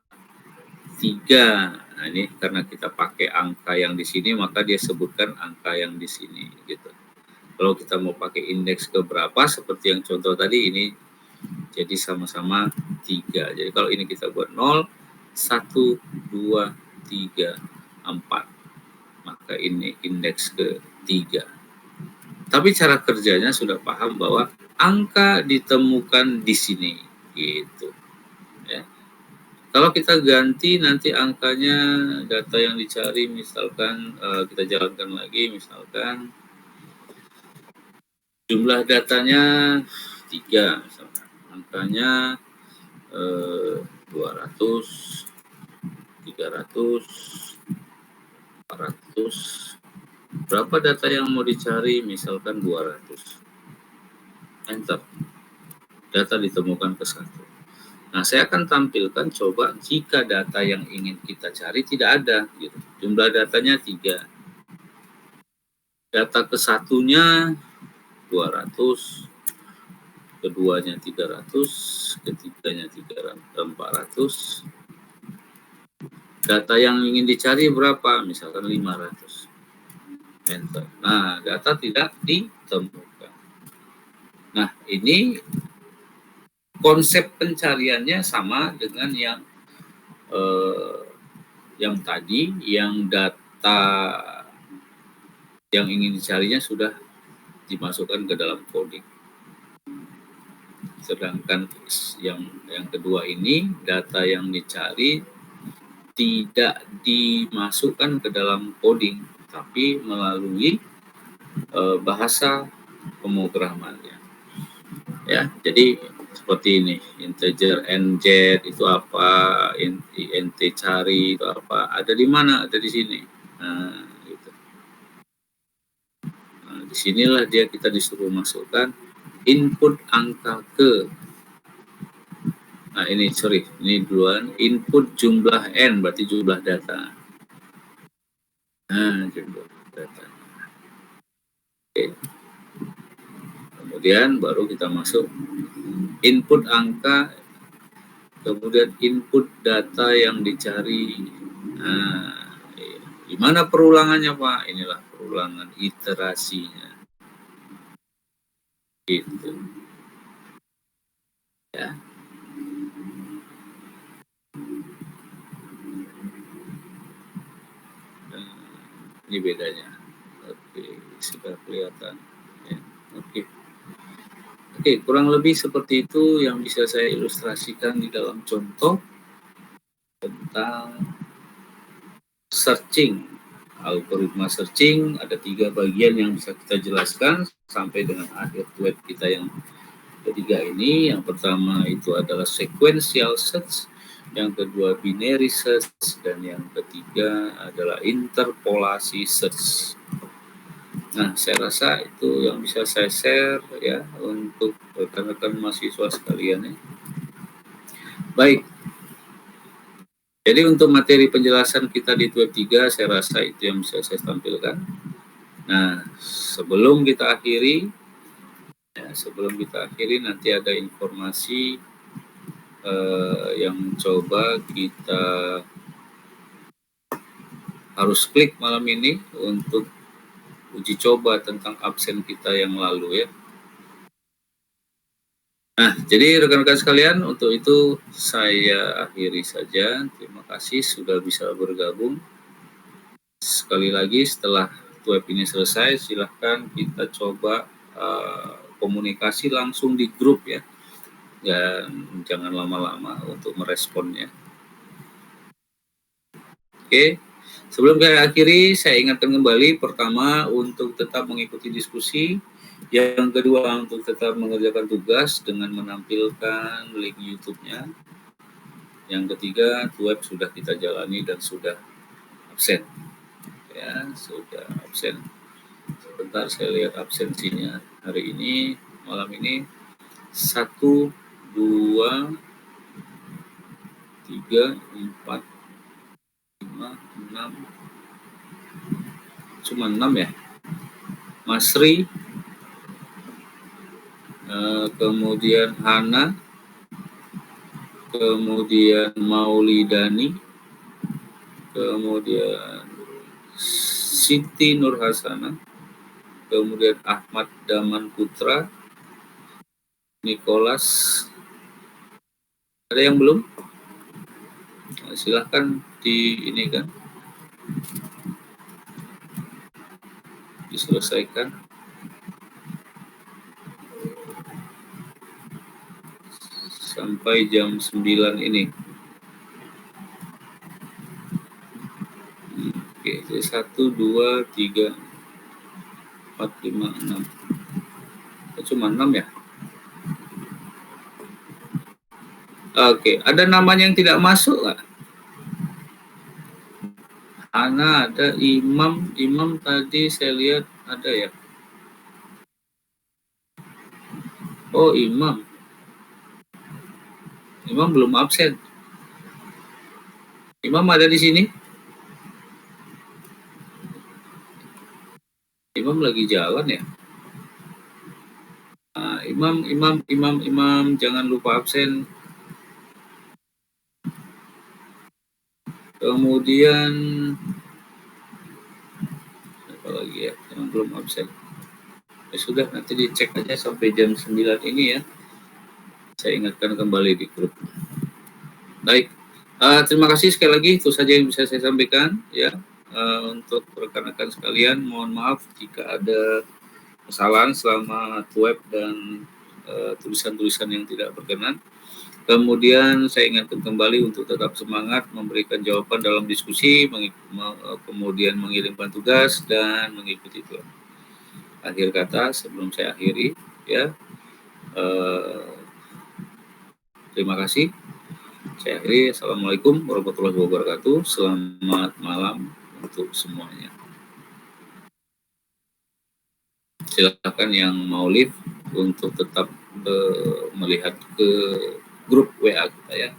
3. Nah, ini karena kita pakai angka yang di sini, maka dia sebutkan angka yang di sini gitu. Kalau kita mau pakai indeks ke berapa, seperti yang contoh tadi, ini jadi sama-sama 3. Jadi kalau ini kita buat 0, 1, 2, 3, 4. Maka ini indeks ke 3. Tapi cara kerjanya sudah paham bahwa angka ditemukan di sini gitu ya. Kalau kita ganti nanti angkanya, data yang dicari misalkan kita jalankan lagi, misalkan jumlah datanya 3 misalkan, angkanya 200, 300, 400. Berapa data yang mau dicari? Misalkan 200. Enter. Data ditemukan ke 1. Nah, saya akan tampilkan coba jika data yang ingin kita cari tidak ada. Gitu. Jumlah datanya 3. Data ke satunya 200, keduanya 300, ketiganya 400. Data yang ingin dicari berapa? Misalkan 500. Enter. Nah, data tidak ditemukan. Nah, ini konsep pencariannya sama dengan yang tadi, yang data yang ingin dicarinya sudah dimasukkan ke dalam coding. Sedangkan yang kedua ini, data yang dicari tidak dimasukkan ke dalam coding, tapi melalui bahasa pemrogramannya. Ya, jadi seperti ini, integer nz itu apa, int cari itu apa, ada di mana, ada di sini. Nah, gitu. Nah, disinilah kita disuruh masukkan input angka ke, nah ini duluan, input jumlah n, berarti jumlah data. Nah, jumlah data. Oke. Kemudian baru kita masuk input angka, kemudian input data yang dicari. Nah, di mana perulangannya, Pak? Inilah perulangan iterasinya. Gitu. Ya. Ini bedanya. Oke, sudah kelihatan. Ya. Oke, kurang lebih seperti itu yang bisa saya ilustrasikan di dalam contoh tentang searching. Algoritma searching ada 3 bagian yang bisa kita jelaskan sampai dengan akhir web kita yang ketiga ini. Yang pertama itu adalah sequential search, yang kedua binary search, dan yang ketiga adalah interpolasi search. Nah, saya rasa itu yang bisa saya share ya untuk rekan-rekan mahasiswa sekalian ya. Baik. Jadi untuk materi penjelasan kita di web 3 saya rasa itu yang bisa saya tampilkan. Nah, sebelum kita akhiri nanti ada informasi yang coba kita harus klik malam ini untuk uji coba tentang absen kita yang lalu ya. Nah, jadi rekan-rekan sekalian, untuk itu saya akhiri saja. Terima kasih sudah bisa bergabung. Sekali lagi setelah web ini selesai, silahkan kita coba komunikasi langsung di grup ya. Dan jangan lama-lama untuk meresponnya. Oke, sebelum saya akhiri, saya ingatkan kembali, pertama untuk tetap mengikuti diskusi, yang kedua untuk tetap mengerjakan tugas dengan menampilkan link YouTube-nya, yang ketiga web sudah kita jalani dan sudah absen. Ya, sudah absen. Sebentar saya lihat absensinya hari ini, malam ini 1, 2, 3, 4, 5, 6, cuma 6 ya. Masri, kemudian Hana, kemudian Maulidani, kemudian Siti Nurhasana, kemudian Ahmad Daman Putra, Nicholas. Ada yang belum? Nah, silahkan diselesaikan. Sampai jam 9 ini. Oke, 1, 2, 3, 4, 5, 6. Cuma 6 ya? Oke, ada namanya yang tidak masuk nggak? Ana ada, Imam tadi saya lihat ada ya. Oh, Imam belum absen. Imam ada di sini? Imam lagi jalan ya. Nah, Imam jangan lupa absen. Kemudian apa lagi ya yang belum absen? Ya sudah, nanti dicek aja sampai jam 9 ini ya. Saya ingatkan kembali di grup. Baik, terima kasih sekali lagi, itu saja yang bisa saya sampaikan ya. Untuk rekan-rekan sekalian, mohon maaf jika ada kesalahan selama web dan tulisan-tulisan yang tidak berkenan. Kemudian saya ingatkan kembali untuk tetap semangat memberikan jawaban dalam diskusi, kemudian mengirimkan tugas dan mengikuti itu. Akhir kata sebelum saya akhiri, ya, terima kasih. Saya akhiri. Assalamualaikum warahmatullahi wabarakatuh. Selamat malam untuk semuanya. Silakan yang mau live untuk tetap melihat ke grup WA kita ya.